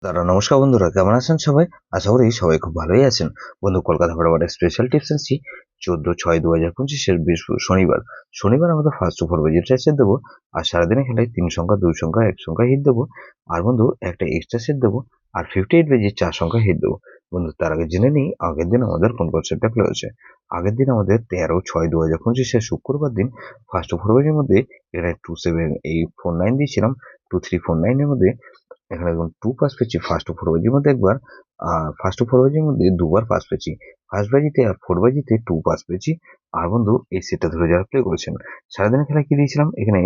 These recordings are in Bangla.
নমস্কার বন্ধুরা, কেমন আছেন সবাই? আশা করি সবাই খুব ভালোই আছেন। বন্ধু, কলকাতা ফরওয়ার্ডের স্পেশাল টিপস আনছি 14/6/2025 শনিবার। আমাদের ফার্স্ট ওভার বাজি সেট দেবো। আর সারাদিনে খেলায় 3 সংখ্যা, 2 সংখ্যা, 1 সংখ্যা হিট দেবো। আর বন্ধু, একটা এক্সট্রা সেট দেবো। আর 58 বাজি 4 সংখ্যা হিট দেবো। বন্ধু, তার আগে জেনে নিই আগের দিন আমাদের কোন কনসেপ্টটা প্লে হয়েছে। আগের দিন আমাদের 13/6/2025 শুক্রবার দিন ফার্স্ট ওভার বাজির মধ্যে এখানে 27849 দিয়েছিলাম। 2349 এর মধ্যে এখানে দেখুন 2 পাস পেয়েছি ফার্স্ট ফোর বাজির মধ্যে একবার, আর ফার্স্ট ফোর বাজির মধ্যে দুবার পাস পেয়েছি। ফার্স্ট বাজিতে আর ফোর বাজিতে 2 পাস পেয়েছি। আর বন্ধু, এই সেটটা ধরে যারা প্লে করেছেন, সারাদিনের খেলা কি দিয়েছিলাম এখানে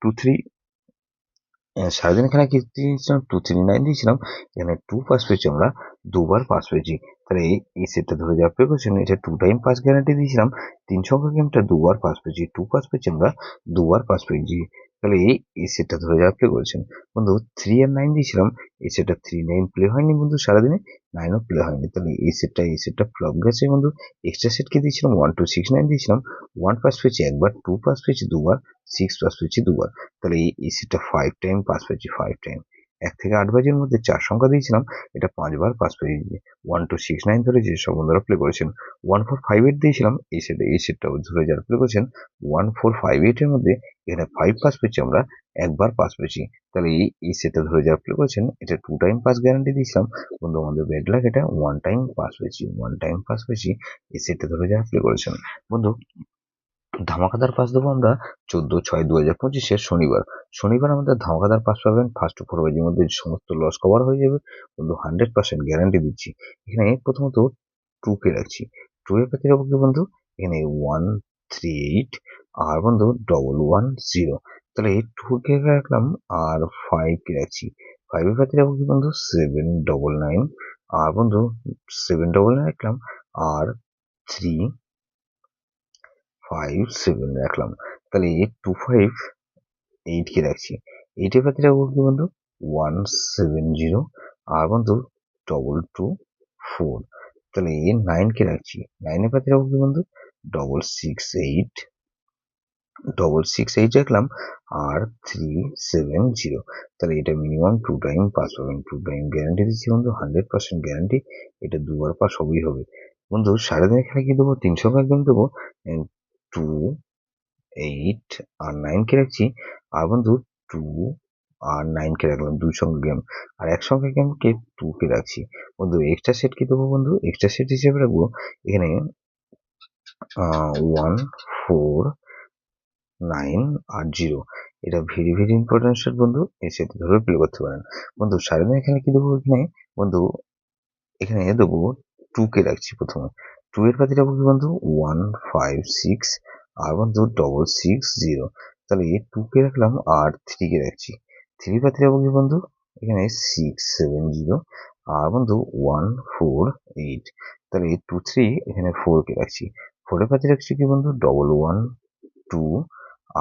2-3, সারাদিনের খেলা কি দিয়েছিলাম 239 দিয়েছিলাম। এখানে 2 পাস পেয়েছি আমরা, দুবার পাস পেয়েছি। তাহলে এই সেটটা ধরে যারা প্লে করেছেন, এটা 2 টাইম পাস গ্যারান্টি দিয়েছিলাম। 3 সংখ্যা গেমটা দুবার পাস পেয়েছি, 2 পাস পেয়েছি আমরা, দুবার পাস পেয়েছি। তাহলে এই সেটটা ধরে যারা প্লে করেছেন। বন্ধু, 3 আর 9 দিয়েছিলাম। এই সেটটা 3-9 প্লে হয়নি বন্ধু, সারাদিনে 9ও প্লে হয়নি। তাহলে এই সেটটা ফ্লপ গেছে বন্ধু। এক্সট্রা সেট কি দিয়েছিলাম 1269 দিয়েছিলাম। 1 পাস পেয়েছি একবার, 2 পাস পেয়েছি দুবার, 6 পাস পেয়েছি দুবার। তাহলে এই সেটটা 5 টাইম পাস পেয়েছি, 5 টাইম। 1 থেকে 8 বাজির মধ্যে 4 সংখ্যা দিয়েছিলাম, এটা 5 বার পাস পেয়েছি। 1269 ধরে যে সব বন্ধুরা প্লে করেছেন। 1458 দিয়েছিলাম এই সেটটাও ধরে যারা প্লে করেছেন। 1458 এর মধ্যে এখানে 5 পাস পেয়েছি আমরা, একবার পাস পেয়েছি। তাহলে এই সেটটা ধরে যারা প্লে করেছেন, এটা 2 টাইম পাস গ্যারান্টি দিয়েছিলাম। বন্ধু, আমাদের ব্যাড লাক, এটা 1 টাইম পাস পেয়েছি, 1 টাইম পাস পেয়েছি। এই সেটটা ধরে যারা প্লে করেছেন। বন্ধু, ধামাকাদার পাস দেবো আমরা 14/6/2025 শনিবার আমাদের ধামাকাদার পাস পাবেন। ফার্স্ট ফোর বাজির মধ্যে সমস্ত লস কভার হয়ে যাবে বন্ধু, 100% গ্যারান্টি দিচ্ছি। এখানে প্রথমত 2 কে রাখছি। 2 এর ক্ষেত্রে রাখবো কি বন্ধু, এখানে 138 আর বন্ধু 110। তাহলে এই 2 কে রাখলাম আর 5 কে রাখছি। 5 এর ক্ষেত্রে রাখবো কি বন্ধু, 799 আর বন্ধু 799 রাখলাম আর 3 5-7 রাখলাম। তাহলে 258 কে রাখছি। 8 এর ক্ষেত্রে রাখবো কি বন্ধু, 170 আর বন্ধু 224। তাহলে 9 কে রাখছি। 9 এর ক্ষেত্রে রাখবো কি বন্ধু, 668 রাখলাম আর 370। তাহলে এটা মিনিমাম 2 টাইম পাস পাবেন। 2 টাইম গ্যারান্টি দিচ্ছি বন্ধু, 100% গ্যারান্টি। এটা দুবার পাস হবেই হবে। বন্ধু, সারাদিনের খেলা কি দেবো, 3 সংখ্যা একদম দেবো। 2, 8 আর 9 কে রাখছি। আর বন্ধু 2 আর 9 কে রাখলাম 2 সংখ্যা গেম। আর 1 সংখ্যা গেমকে 2 কে রাখছি। বন্ধু, এক্সট্রা সেট কি দেবো বন্ধু, এক্সট্রা সেট হিসেবে রাখবো এখানে 1, 4, 9 আর 0। এটা ভেরি ভেরি ইম্পর্টেন্ট সেট বন্ধু, এই সেট ধরে প্লে করতে পারেন। বন্ধু, সারাদিন এখানে কি দেবো, এখানে বন্ধু এখানে দেবো 2 কে রাখছি প্রথমে। 2 এর পাতি রাখবো কি বন্ধু, 156 আর বন্ধু 660। তাহলে 2 কে রাখলাম আর 3 কে রাখছি। 3 পাতি রাখবো কি বন্ধু, এখানে 670 আর বন্ধু 148। তাহলে 2-3 এখানে 4 কে রাখছি। 4 এর পাতি রাখছি কি বন্ধু, 112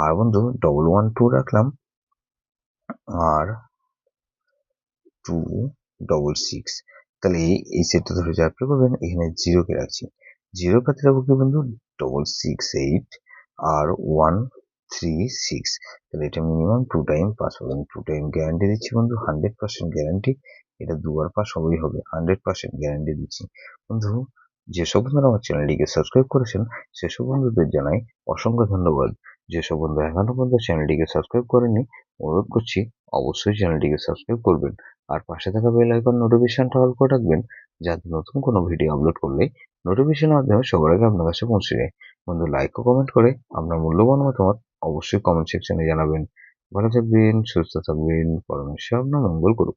আর বন্ধু 112 রাখলাম আর 266। তাহলে এই সেটটা ধরে যারা প্লে করবেন, এখানে 0 কে রাখছি। 0 পাতে রাখবো কি বন্ধু, 668 আর 136। তাহলে এটা মিনিমাম 2 টাইম পাস পাবেন। 2 টাইম গ্যারান্টি দিচ্ছি বন্ধু, 100% গ্যারান্টি। এটা দুবার পাস হবেই হবে, 100% গ্যারান্টি দিচ্ছি। বন্ধু, যেসব বন্ধুরা আমার চ্যানেলটিকে সাবস্ক্রাইব করেছেন, সেসব বন্ধুদের জানাই অসংখ্য ধন্যবাদ। যেসব বন্ধু এখনো পর্যন্ত চ্যানেলটিকে সাবস্ক্রাইব করেননি, অনুরোধ করছি অবশ্যই চ্যানেলটিকে সাবস্ক্রাইব করবেন। আর পাশে থাকা বেল আইকন নোটিফিকেশনটা অল করে রাখবেন, যাতে নতুন কোনো ভিডিও আপলোড করলে নোটিফিকেশনের মাধ্যমে সবার আগে আপনার কাছে পৌঁছে যায়। বন্ধু, লাইক ও কমেন্ট করে আপনার মূল্যবান মতামত অবশ্যই কমেন্ট সেকশনে জানাবেন। ভালো থাকবেন, সুস্থ থাকবেন, পরমেশ্বর আপনার মঙ্গল করুন।